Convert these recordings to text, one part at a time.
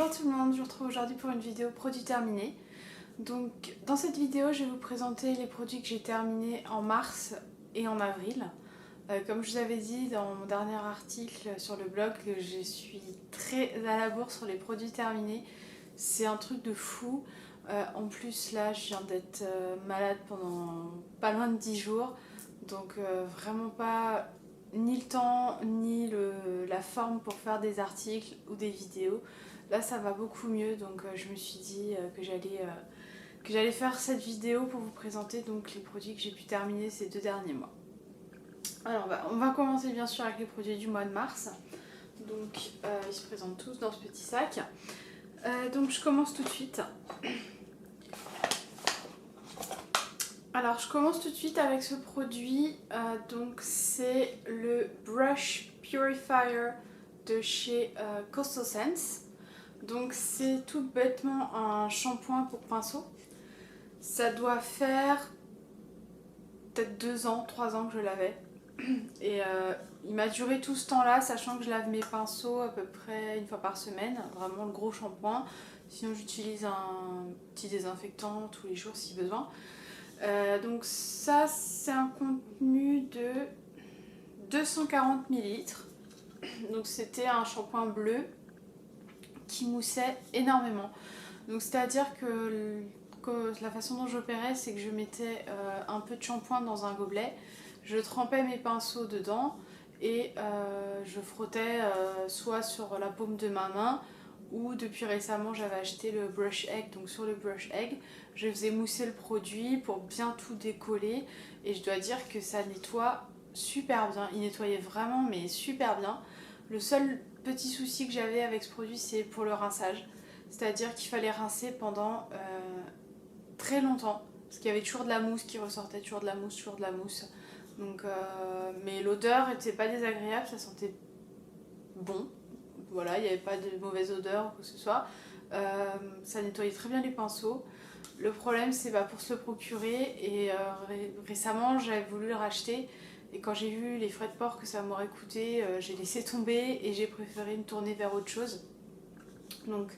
Bonjour tout le monde, je vous retrouve aujourd'hui pour une vidéo produit terminé. Donc dans cette vidéo je vais vous présenter les produits que j'ai terminés en mars et en avril. Comme je vous avais dit dans mon dernier article sur le blog, je suis très à la bourre sur les produits terminés. C'est un truc de fou. En plus là je viens d'être malade pendant pas loin de 10 jours. Donc vraiment pas ni le temps ni la forme pour faire des articles ou des vidéos. Là ça va beaucoup mieux, donc je me suis dit que j'allais faire cette vidéo pour vous présenter donc les produits que j'ai pu terminer ces 2 derniers mois. Alors on va commencer bien sûr avec les produits du mois de mars. Donc ils se présentent tous dans ce petit sac. Donc je commence tout de suite. Alors je commence tout de suite avec ce produit, donc c'est le Brush Purifier de chez Coastal Scents. Donc c'est tout bêtement un shampoing pour pinceau. Ça doit faire peut-être 2 ans, 3 ans que je l'avais. Et il m'a duré tout ce temps-là, sachant que je lave mes pinceaux à peu près une fois par semaine, vraiment le gros shampoing. Sinon j'utilise un petit désinfectant tous les jours si besoin. Donc ça c'est un contenu de 240 ml. Donc c'était un shampoing bleu qui moussait énormément. Donc c'est à dire que la façon dont j'opérais, c'est que je mettais un peu de shampoing dans un gobelet, je trempais mes pinceaux dedans et je frottais soit sur la paume de ma main, ou depuis récemment j'avais acheté le brush egg, donc sur le brush egg je faisais mousser le produit pour bien tout décoller, et je dois dire que ça nettoie super bien. Il nettoyait vraiment mais super bien. Le seul petit souci que j'avais avec ce produit, c'est pour le rinçage, c'est à dire qu'il fallait rincer pendant très longtemps parce qu'il y avait toujours de la mousse qui ressortait, toujours de la mousse, toujours de la mousse. Donc, mais l'odeur était pas désagréable, ça sentait bon. Voilà, il n'y avait pas de mauvaise odeur ou quoi que ce soit. Ça nettoyait très bien les pinceaux. Le problème c'est pour se le procurer, et récemment j'avais voulu le racheter, et quand j'ai vu les frais de port que ça m'aurait coûté, j'ai laissé tomber et j'ai préféré me tourner vers autre chose. Donc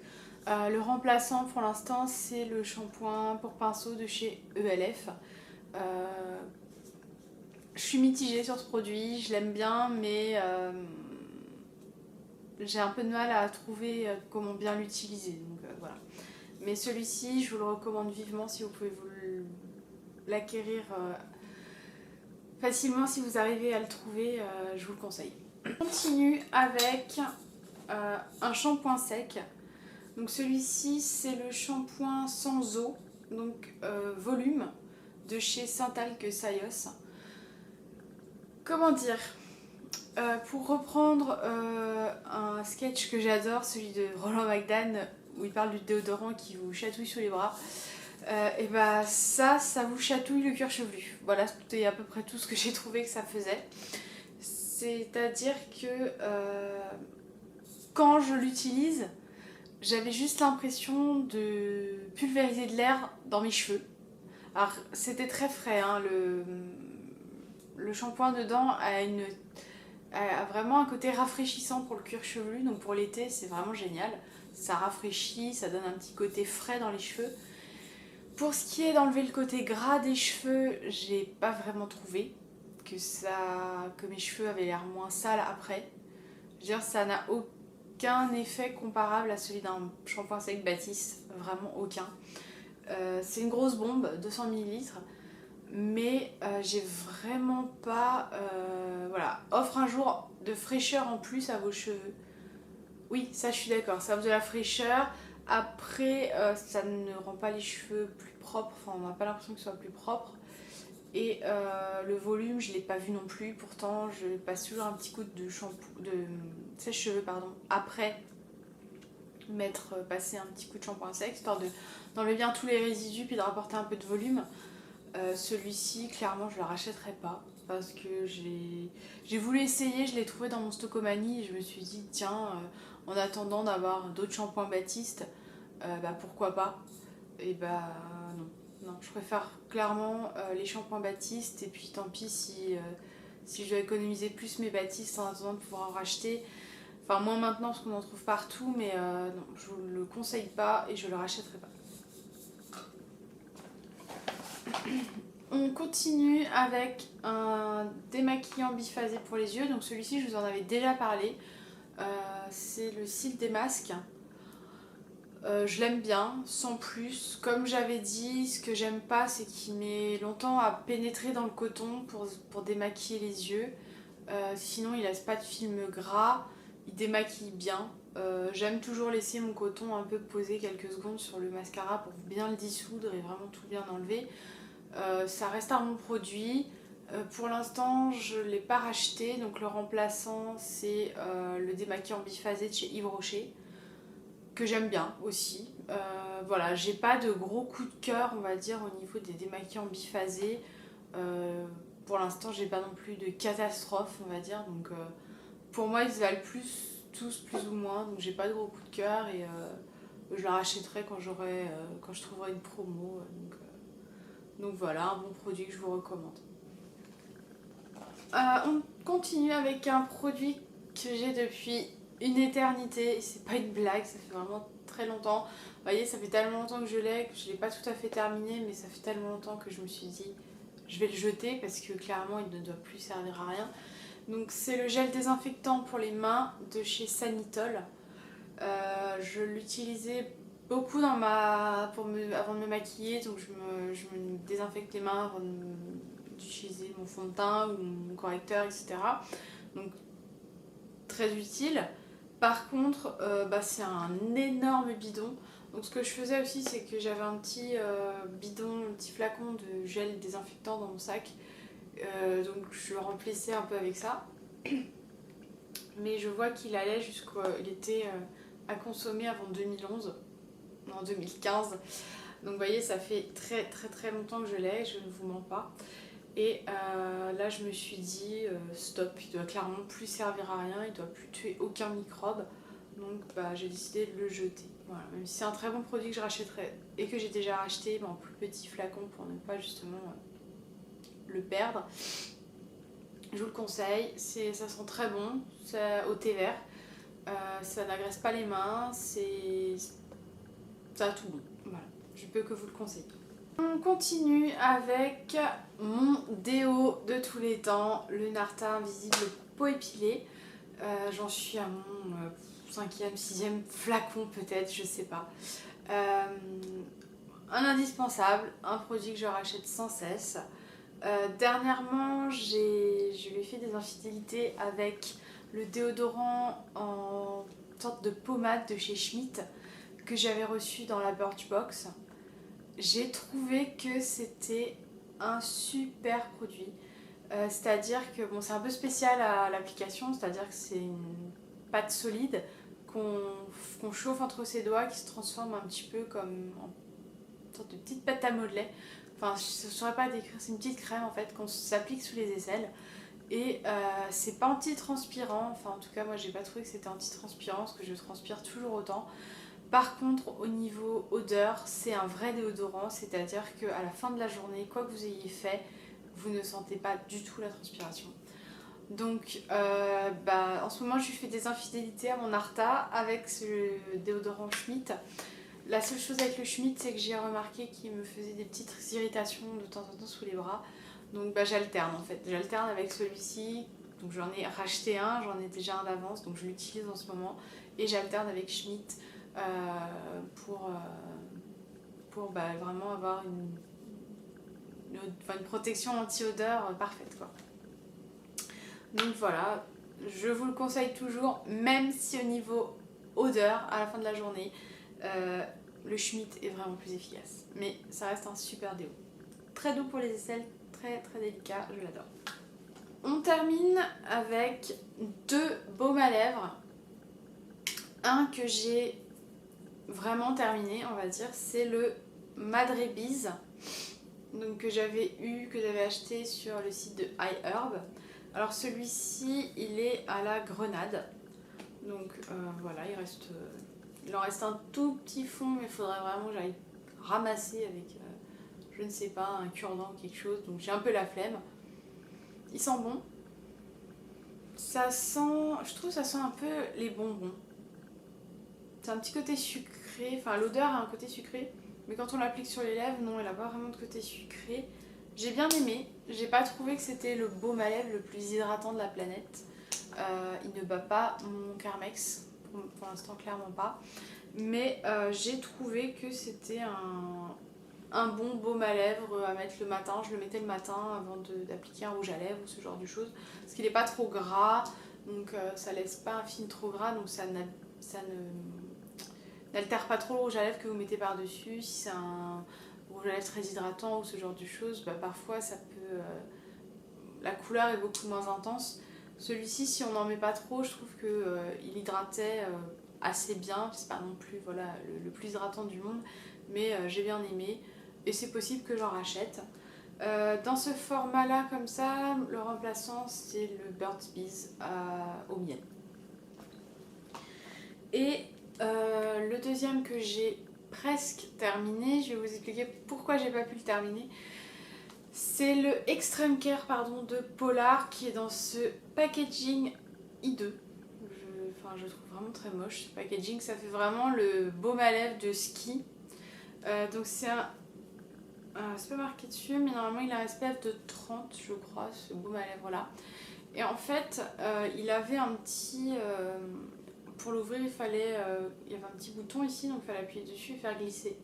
le remplaçant pour l'instant c'est le shampoing pour pinceau de chez ELF. Je suis mitigée sur ce produit, je l'aime bien, mais j'ai un peu de mal à trouver comment bien l'utiliser, donc voilà. Mais celui-ci, je vous le recommande vivement si vous pouvez l'acquérir facilement, si vous arrivez à le trouver, je vous le conseille. On continue avec un shampoing sec. Donc celui-ci, c'est le shampoing sans eau, donc volume, de chez Saint-Alque Sayos. Comment dire, pour reprendre un sketch que j'adore, celui de Roland McDan, où il parle du déodorant qui vous chatouille sous les bras, et bah ça vous chatouille le cuir chevelu. Voilà, c'était à peu près tout ce que j'ai trouvé que ça faisait. C'est-à-dire que quand je l'utilise, j'avais juste l'impression de pulvériser de l'air dans mes cheveux. Alors c'était très frais, hein, le shampoing dedans a vraiment un côté rafraîchissant pour le cuir chevelu, donc pour l'été c'est vraiment génial. Ça rafraîchit, ça donne un petit côté frais dans les cheveux. Pour ce qui est d'enlever le côté gras des cheveux, j'ai pas vraiment trouvé que mes cheveux avaient l'air moins sales après. Je veux dire, ça n'a aucun effet comparable à celui d'un shampoing sec Baptiste, vraiment aucun. C'est une grosse bombe, 200 ml, mais j'ai vraiment pas... voilà, offre un jour de fraîcheur en plus à vos cheveux. Oui, ça je suis d'accord, ça offre de la fraîcheur. Après, ça ne rend pas les cheveux plus propres, enfin on n'a pas l'impression que ce soit plus propre. Et le volume, je ne l'ai pas vu non plus, pourtant je passe toujours un petit coup de sèche-cheveux après passer un petit coup de shampoing sec, histoire d'enlever bien tous les résidus puis de rapporter un peu de volume. Celui-ci, clairement, je ne le rachèterai pas parce que j'ai voulu essayer, je l'ai trouvé dans mon Stocomanie et je me suis dit, tiens, en attendant d'avoir d'autres shampoings Baptiste, pourquoi pas. Et non, je préfère clairement les shampoings Baptiste, et puis tant pis si je dois économiser plus mes Baptiste en attendant de pouvoir en racheter. Enfin moins maintenant parce qu'on en trouve partout, mais non, je vous le conseille pas et je le rachèterai pas. On continue avec un démaquillant biphasé pour les yeux. Donc celui-ci, je vous en avais déjà parlé. C'est le cils des masques. Je l'aime bien, sans plus. Comme j'avais dit, ce que j'aime pas, c'est qu'il met longtemps à pénétrer dans le coton pour démaquiller les yeux. Sinon, il laisse pas de film gras. Il démaquille bien. J'aime toujours laisser mon coton un peu posé quelques secondes sur le mascara pour bien le dissoudre et vraiment tout bien enlever. Ça reste un bon produit. Pour l'instant, je ne l'ai pas racheté. Donc le remplaçant, c'est le démaquillant biphasé de chez Yves Rocher, que j'aime bien aussi. Voilà, j'ai pas de gros coup de cœur, on va dire, au niveau des démaquillants biphasés. Pour l'instant, j'ai pas non plus de catastrophe, on va dire. Donc pour moi, ils se valent tous plus ou moins. Donc j'ai pas de gros coup de cœur et je la rachèterai quand je trouverai une promo. Donc voilà, un bon produit que je vous recommande. On continue avec un produit que j'ai depuis une éternité. C'est pas une blague, ça fait vraiment très longtemps. Vous voyez, ça fait tellement longtemps que je l'ai pas tout à fait terminé, mais ça fait tellement longtemps que je me suis dit je vais le jeter parce que clairement il ne doit plus servir à rien. Donc c'est le gel désinfectant pour les mains de chez Sanitol. Je l'utilisais beaucoup avant de me maquiller, donc je me désinfecte les mains avant d'utiliser mon fond de teint ou mon correcteur, etc. Donc très utile. Par contre, c'est un énorme bidon. Donc ce que je faisais aussi, c'est que j'avais un petit bidon, un petit flacon de gel désinfectant dans mon sac. Donc je le remplissais un peu avec ça. Mais je vois qu'il allait il était à consommer avant 2011, en 2015. Donc vous voyez, ça fait très très très longtemps que je l'ai, je ne vous mens pas. Et là je me suis dit stop, il doit clairement plus servir à rien, il doit plus tuer aucun microbe. Donc j'ai décidé de le jeter. Voilà. Même si c'est un très bon produit que je rachèterai et que j'ai déjà racheté en plus petit flacon pour ne pas justement le perdre. Je vous le conseille, ça sent très bon, au thé vert. Ça n'agresse pas les mains, ça a tout bon. Voilà, je peux que vous le conseiller. On continue avec mon déo de tous les temps, le Narta Invisible Peau épilée. J'en suis à mon 5e, 6e flacon peut-être, je sais pas. Un indispensable, un produit que je rachète sans cesse. Dernièrement, je lui ai fait des infidélités avec le déodorant en sorte de pommade de chez Schmitt que j'avais reçu dans la Birchbox. J'ai trouvé que c'était un super produit. C'est-à-dire que c'est un peu spécial à l'application, c'est-à-dire que c'est une pâte solide qu'on chauffe entre ses doigts, qui se transforme un petit peu comme en une sorte de petite pâte à modeler. Enfin, je ne saurais pas décrire, c'est une petite crème en fait qu'on s'applique sous les aisselles. Et c'est pas anti-transpirant, enfin en tout cas moi j'ai pas trouvé que c'était anti-transpirant parce que je transpire toujours autant. Par contre au niveau odeur, c'est un vrai déodorant, c'est-à-dire qu'à la fin de la journée, quoi que vous ayez fait, vous ne sentez pas du tout la transpiration. Donc en ce moment je lui fais des infidélités à mon Arta avec ce déodorant Schmitt. La seule chose avec le Schmitt, c'est que j'ai remarqué qu'il me faisait des petites irritations de temps en temps sous les bras. Donc j'alterne en fait, j'alterne avec celui-ci. Donc j'en ai racheté un, j'en ai déjà un d'avance, donc je l'utilise en ce moment. Et j'alterne avec Schmitt pour vraiment avoir une protection anti-odeur parfaite quoi. Donc voilà, je vous le conseille toujours, même si au niveau odeur, à la fin de la journée, le Schmitt est vraiment plus efficace. Mais ça reste un super déo. Très doux pour les aisselles, très très délicat, je l'adore. On termine avec 2 baumes à lèvres. Un que j'ai vraiment terminé, on va dire, c'est le Madre Biz. Donc que j'avais acheté sur le site de iHerb. Alors celui-ci, il est à la grenade. Donc voilà, il en reste un tout petit fond, mais il faudrait vraiment que j'aille ramasser avec, je ne sais pas, un cure-dent ou quelque chose. Donc j'ai un peu la flemme. Il sent bon. ça sent, je trouve ça sent un peu les bonbons. C'est un petit côté sucré, enfin l'odeur a un côté sucré, mais quand on l'applique sur les lèvres, non, elle n'a pas vraiment de côté sucré. J'ai bien aimé, j'ai pas trouvé que c'était le baume à lèvres le plus hydratant de la planète. Il ne bat pas mon Carmex, pour l'instant clairement pas. Mais j'ai trouvé que c'était un bon baume à lèvres à mettre le matin. Je le mettais le matin avant d'appliquer un rouge à lèvres ou ce genre de choses. Parce qu'il n'est pas trop gras, donc ça laisse pas un film trop gras, donc ça n'altère pas trop le rouge à lèvres que vous mettez par-dessus. Si c'est un rouge à lèvres très hydratant ou ce genre de choses, bah, parfois ça peut... la couleur est beaucoup moins intense. Celui-ci, si on n'en met pas trop, je trouve qu'il hydratait assez bien. C'est pas non plus voilà, le plus hydratant du monde, mais j'ai bien aimé. Et c'est possible que j'en rachète. Dans ce format-là, comme ça, le remplaçant, c'est le Burt's Bees au miel. Et le deuxième que j'ai presque terminé, je vais vous expliquer pourquoi j'ai pas pu le terminer. C'est le Extreme Care de Polar qui est dans ce packaging hideux. Je trouve vraiment très moche ce packaging, ça fait vraiment le baume à lèvres de ski. Donc c'est c'est pas marqué dessus, mais normalement il a un SPF de 30, je crois, ce baume à lèvres là. Et en fait, il avait un petit... pour l'ouvrir, il y avait un petit bouton ici, donc il fallait appuyer dessus et faire glisser.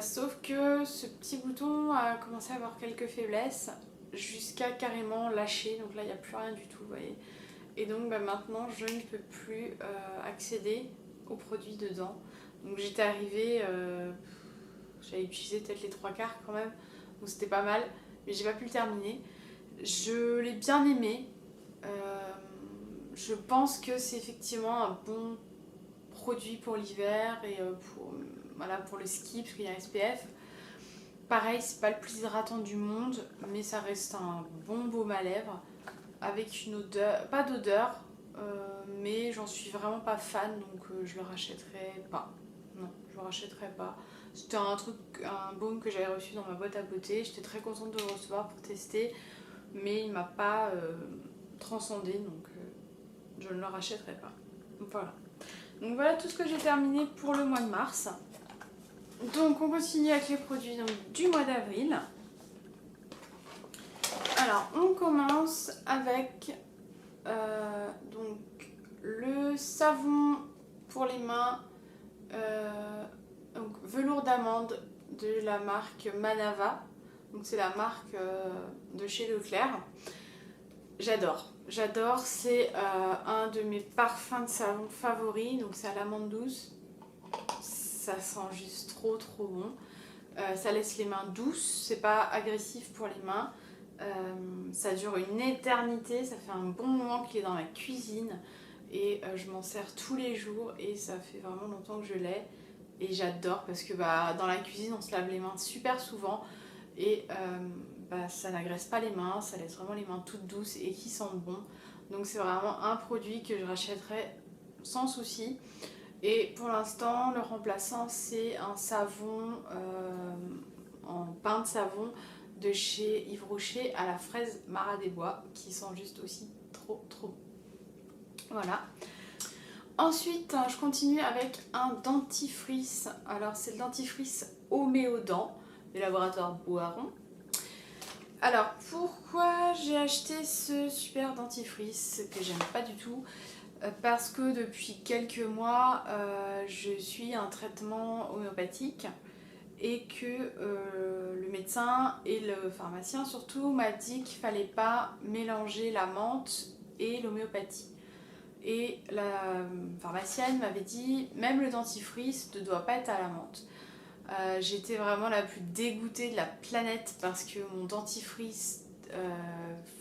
Sauf que ce petit bouton a commencé à avoir quelques faiblesses jusqu'à carrément lâcher, donc là il n'y a plus rien du tout, vous voyez. Et donc maintenant je ne peux plus accéder aux produits dedans. Donc j'étais arrivée, j'avais utilisé peut-être les 3/4 quand même, donc c'était pas mal, mais j'ai pas pu le terminer. Je l'ai bien aimé, je pense que c'est effectivement un bon produit pour l'hiver et pour le ski parce qu'il y a un SPF. Pareil, c'est pas le plus hydratant du monde, mais ça reste un bon baume à lèvres avec une odeur, pas d'odeur, mais j'en suis vraiment pas fan, donc je le rachèterai pas. Non, je le rachèterai pas. C'était un baume que j'avais reçu dans ma boîte à beauté. J'étais très contente de le recevoir pour tester, mais il m'a pas transcendé, donc je ne le rachèterai pas. Donc voilà tout ce que j'ai terminé pour le mois de mars. Donc on continue avec les produits du mois d'avril. Alors on commence avec donc le savon pour les mains donc velours d'amande de la marque Manava. Donc c'est la marque de chez Leclerc. J'adore, c'est un de mes parfums de savon favoris, donc c'est à l'amande douce. Ça sent juste trop bon. Ça laisse les mains douces, c'est pas agressif pour les mains. Ça dure une éternité, ça fait un bon moment qu'il est dans ma cuisine et je m'en sers tous les jours et ça fait vraiment longtemps que je l'ai et j'adore parce que dans la cuisine on se lave les mains super souvent et ça n'agresse pas les mains, ça laisse vraiment les mains toutes douces et qui sentent bon. Donc c'est vraiment un produit que je rachèterai sans souci. Et pour l'instant, le remplaçant, c'est un savon en pain de savon de chez Yves Rocher à la fraise Marat des Bois, qui sent juste aussi trop bon. Voilà. Ensuite, je continue avec un dentifrice. Alors, c'est le dentifrice Homéodent, du laboratoire Boiron. Alors, pourquoi j'ai acheté ce super dentifrice que j'aime pas du tout ? Parce que depuis quelques mois, je suis un traitement homéopathique et que le médecin et le pharmacien surtout m'a dit qu'il ne fallait pas mélanger la menthe et l'homéopathie. Et la pharmacienne m'avait dit même le dentifrice ne doit pas être à la menthe. J'étais vraiment la plus dégoûtée de la planète parce que mon dentifrice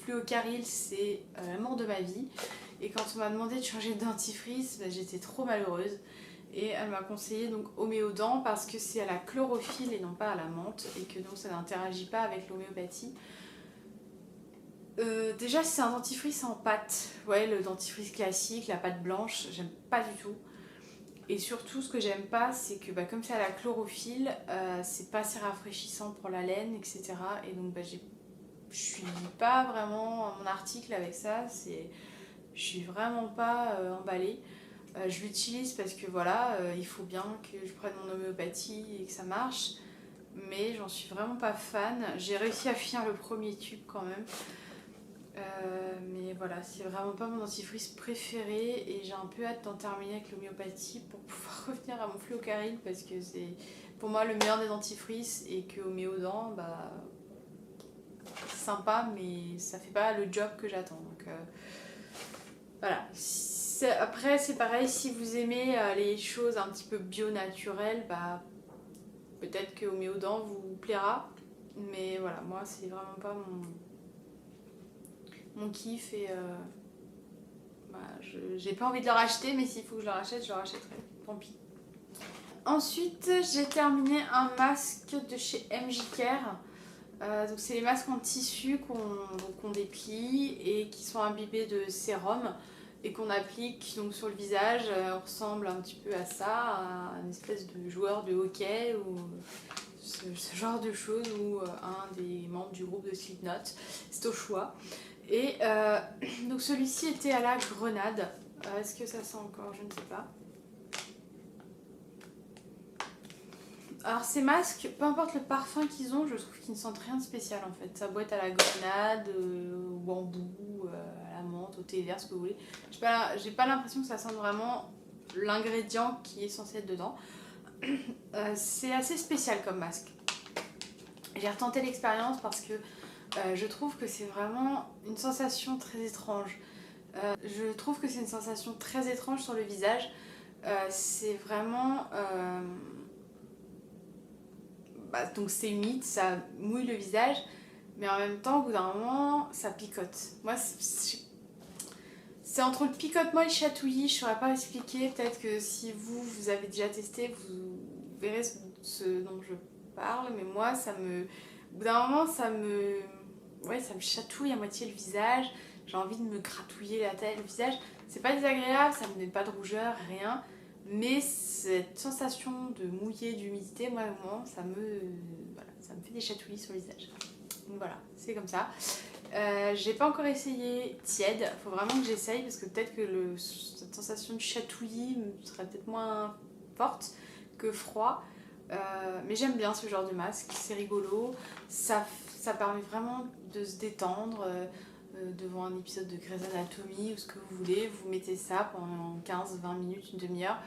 Fluocaril c'est l'amour de ma vie. Et quand on m'a demandé de changer de dentifrice, j'étais trop malheureuse. Et elle m'a conseillé donc Homéodent parce que c'est à la chlorophylle et non pas à la menthe et que donc ça n'interagit pas avec l'homéopathie. Déjà c'est un dentifrice en pâte, ouais, le dentifrice classique, la pâte blanche, j'aime pas du tout. Et surtout ce que j'aime pas c'est que comme c'est à la chlorophylle, c'est pas assez rafraîchissant pour la laine, etc. Et donc je suis pas vraiment à mon article avec ça, je suis vraiment pas emballée. Je l'utilise parce que voilà, il faut bien que je prenne mon homéopathie et que ça marche. Mais j'en suis vraiment pas fan. J'ai réussi à finir le premier tube quand même. Mais voilà, c'est vraiment pas mon dentifrice préféré et j'ai un peu hâte d'en terminer avec l'homéopathie pour pouvoir revenir à mon fluocarine parce que c'est pour moi le meilleur des dentifrices et que Homéodent, bah c'est sympa mais ça fait pas le job que j'attends. Donc voilà. Après c'est pareil, si vous aimez les choses un petit peu bio naturelles, bah peut-être que Homéodent vous plaira. Mais voilà, moi c'est vraiment pas mon kiff et bah, j'ai pas envie de le racheter, mais s'il faut que je le rachète, je le rachèterai. Tant pis. Ensuite, j'ai terminé un masque de chez MJ Care. Donc c'est les masques en tissu qu'on déplie et qui sont imbibés de sérum et qu'on applique donc sur le visage. On ressemble un petit peu à ça, à une espèce de joueur de hockey ou ce genre de choses ou un des membres du groupe de Slipknot. C'est au choix. Et donc celui-ci était à la grenade. Est-ce que ça sent encore? Je ne sais pas. Alors ces masques, peu importe le parfum qu'ils ont, je trouve qu'ils ne sentent rien de spécial en fait. Ça doit être à la grenade, au bambou, à la menthe, au thé vert, ce que vous voulez. J'ai pas l'impression que ça sente vraiment l'ingrédient qui est censé être dedans. C'est assez spécial comme masque. J'ai retenté l'expérience parce que je trouve que c'est vraiment une sensation très étrange. Je trouve que c'est une sensation très étrange sur le visage. C'est vraiment... donc c'est humide, ça mouille le visage, mais en même temps, au bout d'un moment, ça picote. Moi, c'est entre le picotement et le chatouillis, je ne saurais pas expliquer. Peut-être que si vous avez déjà testé, vous verrez ce dont je parle, mais moi, au bout d'un moment, ouais, ça me chatouille à moitié le visage. J'ai envie de me gratouiller la tête, le visage. C'est pas désagréable, ça me met pas de rougeur, rien. Mais cette sensation de mouiller, d'humidité, moi, au moment, voilà, ça me fait des chatouillis sur le visage. Donc voilà, c'est comme ça. J'ai pas encore essayé tiède, faut vraiment que j'essaye parce que peut-être que cette sensation de chatouillis serait peut-être moins forte que froid. Mais j'aime bien ce genre de masque, c'est rigolo, ça permet vraiment de se détendre devant un épisode de Grey's Anatomy ou ce que vous voulez, vous mettez ça pendant 15-20 minutes, une demi-heure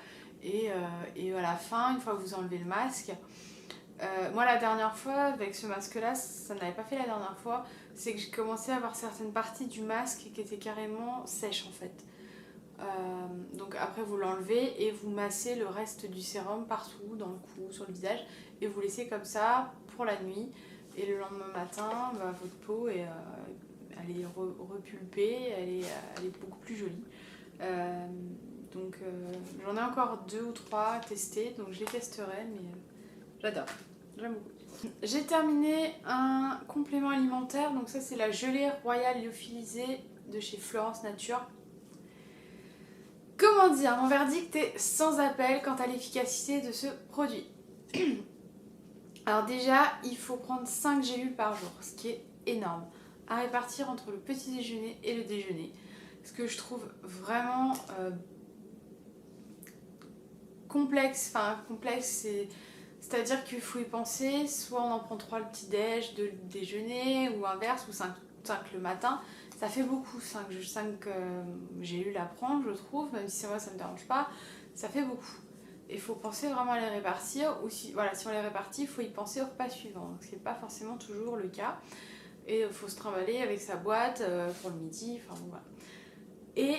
et à la fin, une fois que vous enlevez le masque, moi la dernière fois avec ce masque là, ça n'avait pas fait la dernière fois, c'est que j'ai commencé à avoir certaines parties du masque qui étaient carrément sèches en fait. Donc après vous l'enlevez et vous massez le reste du sérum partout, dans le cou, sur le visage et vous laissez comme ça pour la nuit et le lendemain matin votre peau elle est repulpée, elle est beaucoup plus jolie. Donc j'en ai encore 2 ou 3 à tester, donc je les testerai mais j'adore, j'aime beaucoup. J'ai terminé un complément alimentaire, donc ça c'est la gelée royale lyophilisée de chez Florence Nature. Comment dire, mon verdict est sans appel quant à l'efficacité de ce produit. Alors déjà, il faut prendre 5 gélules par jour, ce qui est énorme, à répartir entre le petit déjeuner et le déjeuner. Ce que je trouve vraiment complexe, c'est-à-dire qu'il faut y penser, soit on en prend 3 le petit-déj, 2 le déjeuner, ou inverse, ou 5 le matin. Ça fait beaucoup, 5 gélules à prendre, je trouve, même si moi ça me dérange pas, ça fait beaucoup. Et il faut penser vraiment à les répartir, ou si on les répartit, il faut y penser au repas suivant, ce qui n'est pas forcément toujours le cas. Et il faut se trimballer avec sa boîte pour le midi, enfin voilà. Et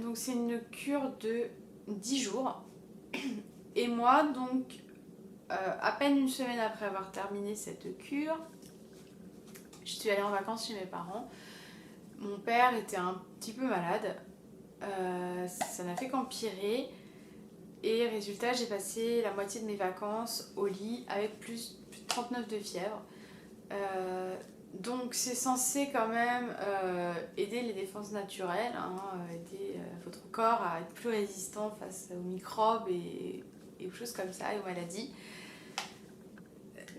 donc c'est une cure de 10 jours. Et moi, donc, à peine une semaine après avoir terminé cette cure, je suis allée en vacances chez mes parents. Mon père était un petit peu malade, ça n'a fait qu'empirer et résultat j'ai passé la moitié de mes vacances au lit avec plus de 39 de fièvre. Donc c'est censé quand même aider les défenses naturelles, aider votre corps à être plus résistant face aux microbes et aux choses comme ça et aux maladies.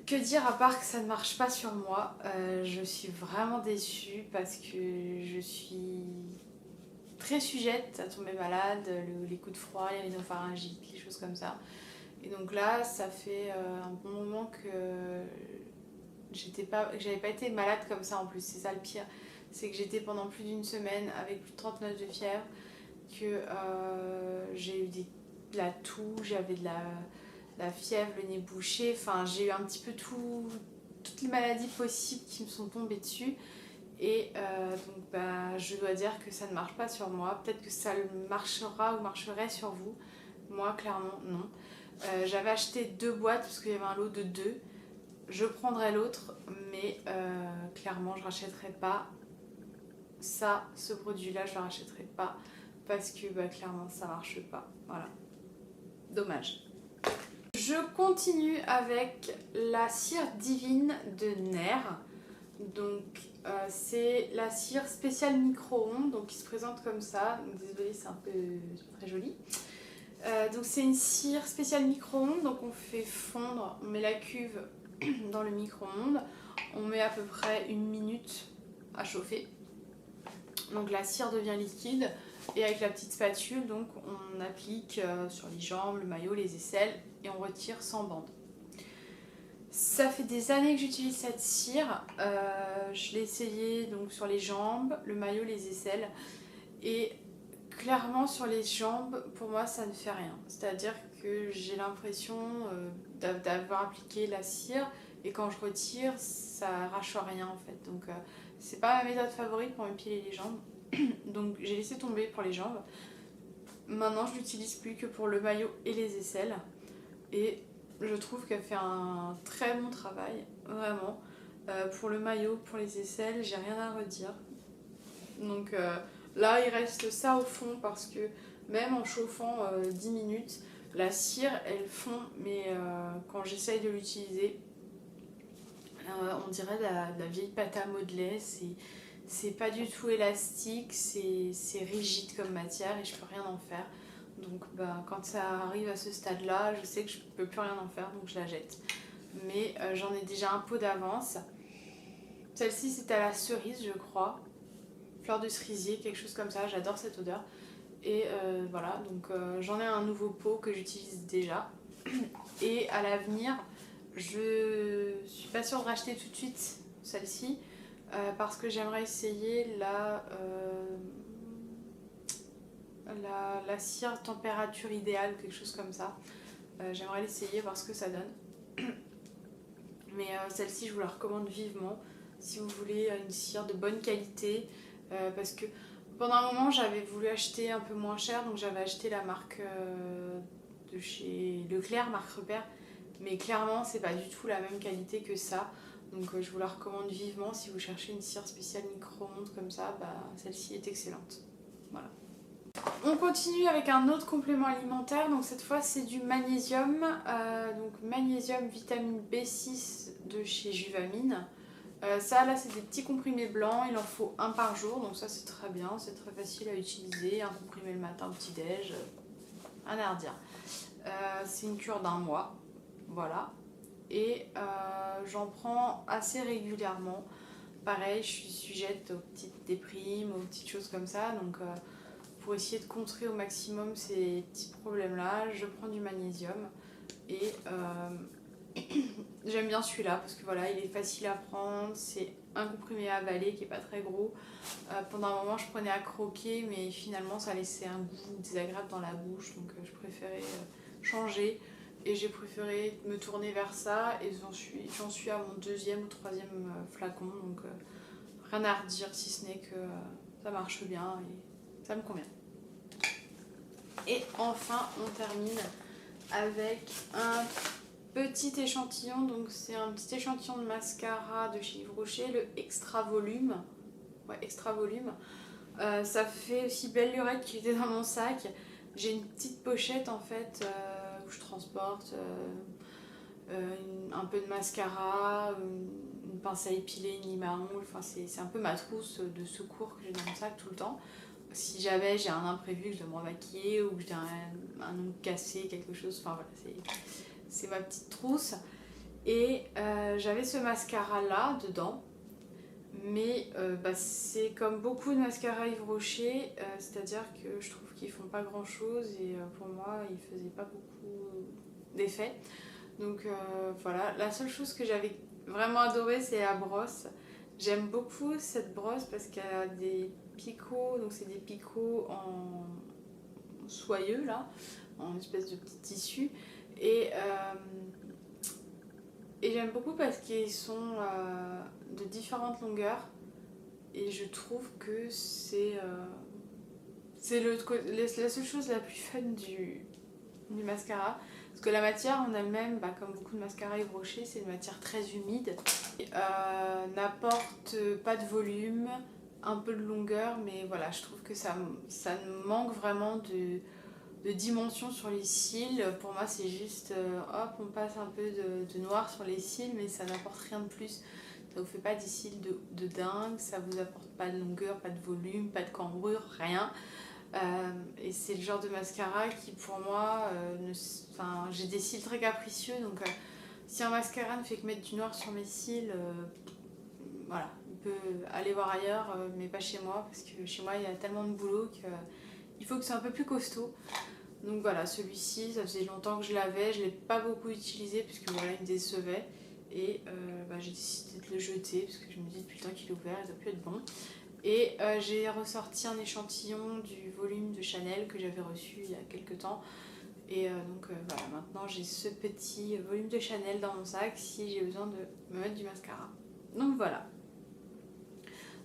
Que dire à part que ça ne marche pas sur moi. Je suis vraiment déçue parce que je suis très sujette à tomber malade, les coups de froid, les rhinopharyngites, les choses comme ça. Et donc là, ça fait un bon moment que j'avais pas été malade comme ça en plus, c'est ça le pire. C'est que j'étais pendant plus d'une semaine avec plus de 39 de fièvre, que j'ai eu de la toux, j'avais de la fièvre, le nez bouché, enfin j'ai eu un petit peu toutes les maladies possibles qui me sont tombées dessus. Et donc bah, je dois dire que ça ne marche pas sur moi, peut-être que ça marchera ou marcherait sur vous, moi clairement non. J'avais acheté 2 boîtes parce qu'il y avait un lot de 2. Je prendrais l'autre, mais clairement je rachèterai pas ça, ce produit-là, je le rachèterai pas parce que bah, clairement ça marche pas. Voilà, dommage. Je continue avec la cire divine de Nair. Donc c'est la cire spéciale micro-ondes, donc qui se présente comme ça. Donc, désolée, c'est pas très joli. Donc c'est une cire spéciale micro-ondes, donc on fait fondre, on met la cuve dans le micro-ondes, on met à peu près 1 minute à chauffer. Donc la cire devient liquide et avec la petite spatule, donc on applique sur les jambes, le maillot, les aisselles et on retire sans bande. Ça fait des années que j'utilise cette cire, je l'ai essayé donc sur les jambes, le maillot, les aisselles et clairement sur les jambes, pour moi ça ne fait rien. C'est-à-dire que j'ai l'impression d'avoir appliqué la cire et quand je retire ça arrache rien en fait. Donc c'est pas ma méthode favorite pour m'épiler les jambes. Donc j'ai laissé tomber pour les jambes. Maintenant je l'utilise plus que pour le maillot et les aisselles. Et je trouve qu'elle fait un très bon travail, vraiment. Pour le maillot, pour les aisselles, j'ai rien à redire. Donc là il reste ça au fond parce que même en chauffant 10 minutes, la cire elle fond, mais quand j'essaye de l'utiliser, on dirait de la vieille pâte à modeler, c'est pas du tout élastique, c'est rigide comme matière et je peux rien en faire. Donc bah, quand ça arrive à ce stade là, je sais que je peux plus rien en faire donc je la jette. Mais j'en ai déjà un pot d'avance. Celle-ci c'est à la cerise je crois, fleur de cerisier, quelque chose comme ça, j'adore cette odeur. Et voilà, donc j'en ai un nouveau pot que j'utilise déjà. Et à l'avenir, je suis pas sûre de racheter tout de suite celle-ci parce que j'aimerais essayer la cire température idéale ou quelque chose comme ça. J'aimerais l'essayer, voir ce que ça donne. Mais celle-ci, je vous la recommande vivement si vous voulez une cire de bonne qualité parce que pendant un moment, j'avais voulu acheter un peu moins cher, donc j'avais acheté la marque de chez Leclerc, marque Repère. Mais clairement, c'est pas du tout la même qualité que ça. Donc je vous la recommande vivement si vous cherchez une cire spéciale micro-ondes comme ça, bah, celle-ci est excellente. Voilà. On continue avec un autre complément alimentaire, donc cette fois c'est du magnésium, donc magnésium vitamine B6 de chez Juvamine. Ça là c'est des petits comprimés blancs, il en faut un par jour, donc ça c'est très bien, c'est très facile à utiliser, un comprimé le matin au petit-déj, un à redire. C'est une cure d'1 mois, voilà, et j'en prends assez régulièrement. Pareil, je suis sujette aux petites déprimes, aux petites choses comme ça, donc pour essayer de contrer au maximum ces petits problèmes-là, je prends du magnésium et j'aime bien celui-là parce que voilà, il est facile à prendre, c'est un comprimé à avaler qui est pas très gros. Pendant un moment, je prenais à croquer, mais finalement, ça laissait un goût désagréable dans la bouche, donc je préférais changer et j'ai préféré me tourner vers ça et j'en suis à mon 2e ou 3e flacon, donc rien à redire si ce n'est que ça marche bien et ça me convient. Et enfin, on termine avec un petit échantillon. Donc c'est un petit échantillon de mascara de chez Yves Rocher, le Extra Volume. Ouais, Extra Volume. Ça fait aussi belle lurette qui était dans mon sac. J'ai une petite pochette en fait où je transporte un peu de mascara, une pince à épiler, une lime à ongles. Enfin, c'est un peu ma trousse de secours que j'ai dans mon sac tout le temps. Si jamais j'ai un imprévu, que je dois me remaquiller ou que j'ai un ongle cassé, quelque chose, enfin voilà, c'est ma petite trousse. Et j'avais ce mascara là dedans, mais c'est comme beaucoup de mascaras Yves Rocher, c'est-à-dire que je trouve qu'ils font pas grand chose et pour moi ils faisaient pas beaucoup d'effet. Donc voilà, la seule chose que j'avais vraiment adoré c'est la brosse. J'aime beaucoup cette brosse parce qu'elle a des picots, donc c'est des picots en soyeux là, en espèce de petit tissu. Et, et j'aime beaucoup parce qu'ils sont de différentes longueurs et je trouve que c'est la seule chose la plus fun du mascara. Parce que la matière en elle-même, comme beaucoup de mascaras Yves Rocher, c'est une matière très humide. N'apporte pas de volume, un peu de longueur, mais voilà, je trouve que ça manque vraiment de dimension sur les cils. Pour moi, c'est juste, hop, on passe un peu de noir sur les cils, mais ça n'apporte rien de plus. Ça vous fait pas des cils de dingue, ça vous apporte pas de longueur, pas de volume, pas de cambrure, rien. Et c'est le genre de mascara qui pour moi, j'ai des cils très capricieux, donc si un mascara ne fait que mettre du noir sur mes cils, voilà, il peut aller voir ailleurs, mais pas chez moi, parce que chez moi il y a tellement de boulot qu'il faut que c'est un peu plus costaud. Donc voilà, celui-ci, ça faisait longtemps que je l'avais, je ne l'ai pas beaucoup utilisé puisque voilà, il me décevait. Et j'ai décidé de le jeter parce que je me dis depuis le temps qu'il est ouvert, il doit plus être bon. Et j'ai ressorti un échantillon du volume de Chanel que j'avais reçu il y a quelques temps. Et voilà, maintenant j'ai ce petit volume de Chanel dans mon sac si j'ai besoin de me mettre du mascara. Donc voilà.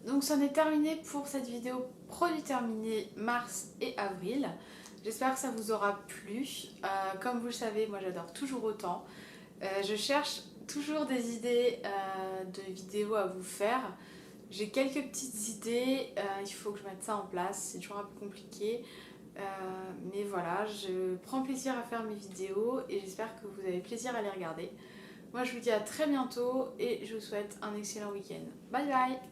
Donc c'en est terminé pour cette vidéo produit terminé mars et avril. J'espère que ça vous aura plu. Comme vous le savez, moi j'adore toujours autant. Je cherche toujours des idées de vidéos à vous faire. J'ai quelques petites idées, il faut que je mette ça en place, c'est toujours un peu compliqué. Mais voilà, je prends plaisir à faire mes vidéos et j'espère que vous avez plaisir à les regarder. Moi je vous dis à très bientôt et je vous souhaite un excellent week-end. Bye bye!